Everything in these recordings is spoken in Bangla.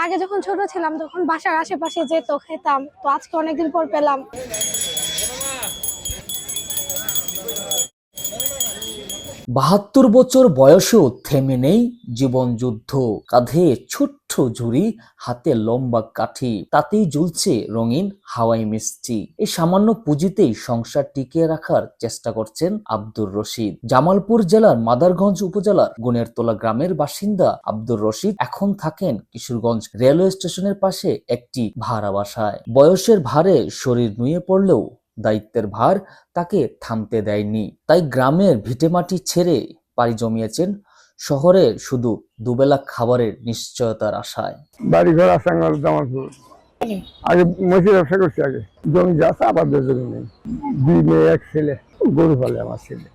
আগে যখন ছোট ছিলাম তখন বাসার আশেপাশে যেত, খেতাম। তো আজকে অনেকদিন পর পেলাম। ৭২ বছর বয়সেও থেমে নেই জীবনযুদ্ধ। কাঁধে ছোট্ট ঝুড়ি, হাতে লম্বা কাঠি, তাতেই ঝুলছে রঙিন হাওয়াই মিষ্টি। এই সামান্য পুঁজিতেই সংসার টিকিয়ে রাখার চেষ্টা করছেন আব্দুর রশিদ। জামালপুর জেলার মাদারগঞ্জ উপজেলার গুনেরতলা গ্রামের বাসিন্দা আব্দুর রশিদ এখন থাকেন কিশোরগঞ্জ রেলওয়ে স্টেশনের পাশে একটি ভাড়া বাসায়। বয়সের ভারে শরীর নুয়ে পড়লেও দায়িত্বের ভার তাকে থামতে দেয়নি। তাই গ্রামের ভিটেমাটি ছেড়ে পাড়ি জমিয়েছেন শহরে শুধু দুবেলা খাবারের নিশ্চয়তার আশায়। বাড়িঘর আসাঙ্গল জামালপুর। আগে মসজিদ ব্যবসা করছি, আগে জমি যাচ্ছে, আবার জমি নেই। 2 মেয়ে 1 ছেলে, গরু ফলে আমার ছেলে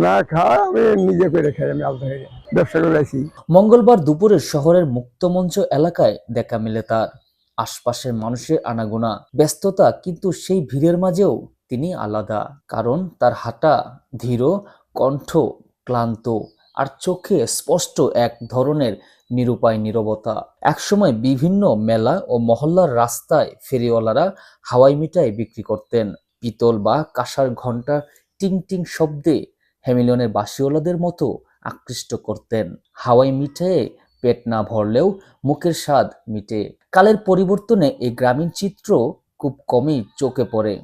না খাওয়া, আমি নিজে করে খাই। আমি আলাদা হয়ে ব্যবসা করে আছি। মঙ্গলবার দুপুরে শহরের মুক্তমঞ্চ এলাকায় দেখা মিলে তার। আশপাশের মানুষের আনাগোনা, ব্যস্ততা, কিন্তু সেই ভিড়ের মাঝেও তিনি আলাদা। কারণ তার হাঁটা ধীর, কণ্ঠ ক্লান্ত, আর চোখে স্পষ্ট এক ধরনের নিরুপায় নীরবতা। একসময় বিভিন্ন মেলা ও মহল্লার রাস্তায় ফেরিওয়ালারা হাওয়াই মিঠাই বিক্রি করতেন। পিতল বা কাঁসার ঘণ্টার টিং টিং শব্দে হ্যামিলনের বাসিওয়ালাদের মতো আকৃষ্ট করতেন। হাওয়াই মিঠাইয়ে পেট না ভরলেও মুখের স্বাদ মিটে। কালের পরিবর্তনে এই গ্রামীণ চিত্র খুব কমই চোখে পড়ে।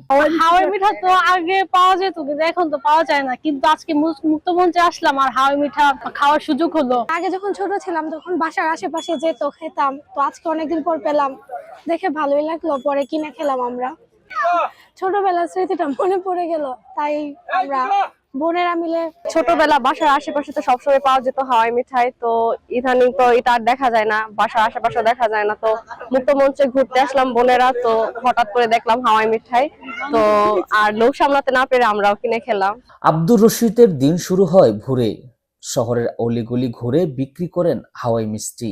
হাওয়াই মিঠা তো আগে পাওয়া যেত, কিন্তু এখন তো পাওয়া যায় না। কিন্তু আজকে মুক্তমঞ্চে আসলাম আর হাওয়াই মিঠা খাওয়ার সুযোগ হলো। আগে যখন ছোট ছিলাম তখন বাসার আশেপাশে যেত, খেতাম। তো আজকে অনেকদিন পর পেলাম, দেখে ভালোই লাগলো। পরে কিনে খেলাম আমরা। ছোটবেলার স্মৃতিটা মনে পড়ে গেল, তাই আমরা বোনেরা মিলে। ছোটবেলা বাসার আশেপাশে তো সবসময় পাওয়া যেত হাওয়াই মিঠাই, তো ইদানিং তো এটা আর দেখা যায় না, বাসার আশেপাশে দেখা যায় না। তো মুক্তমঞ্চে ঘুরতে আসলাম বোনেরা, তো হঠাৎ করে দেখলাম হাওয়াই মিঠাই, তো আর লোভ সামলাতে না পেরে আমরাও কিনে খেলাম। আব্দুর রশিদের দিন শুরু হয় ভোরে। শহরের অলিগলি ঘুরে বিক্রি করেন হাওয়াই মিষ্টি।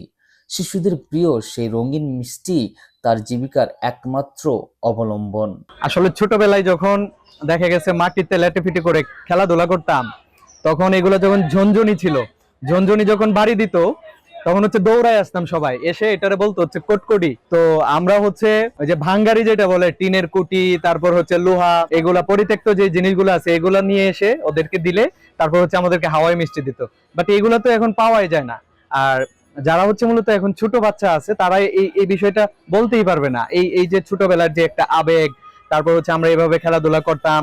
শিশুদের প্রিয় সেই রঙিন মিষ্টি তার জীবিকার একমাত্র অবলম্বন। আসলে ছোটবেলায় যখন দেখা গেছে মাটিতে লেটেফিটি করে খেলাধুলা করতাম, তখন এগুলো যখন ঝনঝনি ছিল, ঝনঝনি যখন বাড়ি দিত, তখন হচ্ছে দৌড়ায় আসতাম সবাই, এসে এটারে বলতো হচ্ছে কটকটি। তো আমরা হচ্ছে ওই যে ভাঙ্গারি যেটা বলে, টিনের কুটি, তারপর হচ্ছে লোহা, এগুলা পরিত্যক্ত যে জিনিসগুলো আছে এগুলা নিয়ে এসে ওদেরকে দিলে তারপর হচ্ছে আমাদেরকে হাওয়াই মিষ্টি দিত। বাট এগুলা তো এখন পাওয়াই যায় না। আর যারা হচ্ছে মূলত এখন ছোট বাচ্চা আছে তারা এই বিষয়টা বলতেই পারবে না। এই যে ছোটবেলার যে একটা আবেগ, তারপর হচ্ছে আমরা এইভাবে খেলাধুলা করতাম,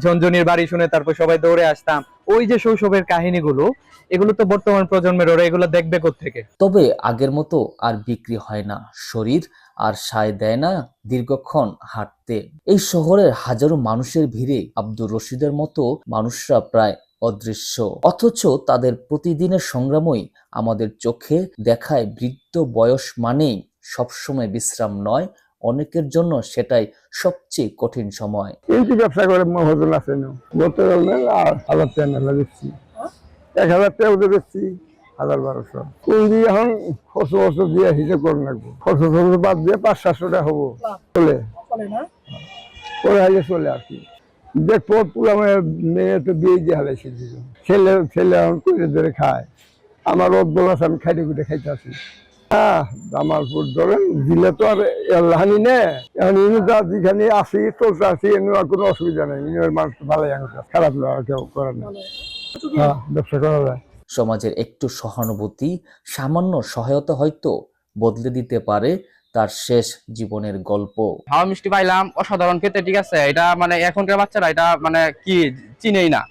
ঝনঝনির বাড়ি শুনে তারপর সবাই দৌড়ে আসতাম, ওই যে শৈশবের কাহিনীগুলো, এগুলো তো বর্তমান প্রজন্মের, ওরা এগুলো দেখবে কোত্থেকে? তবে আগের মতো আর বিক্রি হয় না, শরীর আর সায় দেয় না দীর্ঘক্ষণ হাঁটতে। এই শহরের হাজারো মানুষের ভিড়ে আব্দুর রশিদের মতো মানুষরা প্রায় অদৃশ্য, অথচ তাদের প্রতিদিনের সংগ্রামই আমাদের চোখে দেখায় বৃদ্ধ বয়স মানেই সবসময় বিশ্রাম নয়, অনেকের জন্য সেটাই সবচেয়ে কঠিন সময়। কিন্তু ব্যবসা করে মহজন আছে না, গতকাল আর 1000 টাকা দিচ্ছি, 1000 টাকা ওদের দিচ্ছি, 1200। কোন দিয়ে এখন খরচ দিয়ে হিসেব করে রাখবো, খরচ বাদ দিয়ে 500-700 টাকা হবো, চলে পরে হাইলে চলে আর কি। দেখবো পুরা মেয়ে তো বিয়ে দিয়ে হালাইছি, ছেলে এখন করে ধরে খায়। আমার অদ্দল আছে, আমি খাইতে খুঁটে খাইতে আসি। জামালপুর ধরেন দিলে তো আর হানি নেই, এখন যা যেখানে আসি চলতে আসি, আর কোনো অসুবিধা নেই। মানুষ ভালোই খারাপ না, কেউ করে না, ব্যবসা করা যায়। সমাজের একটু সহানুভূতি, সামান্য সহায়তা হয়তো বদলে দিতে পারে তার শেষ জীবনের গল্প। হাওয়া মিষ্টি পাইলাম, অসাধারণ খেতে, ঠিক আছে। এটা মানে এখনকার বাচ্চারা এটা মানে কি চিনেই না।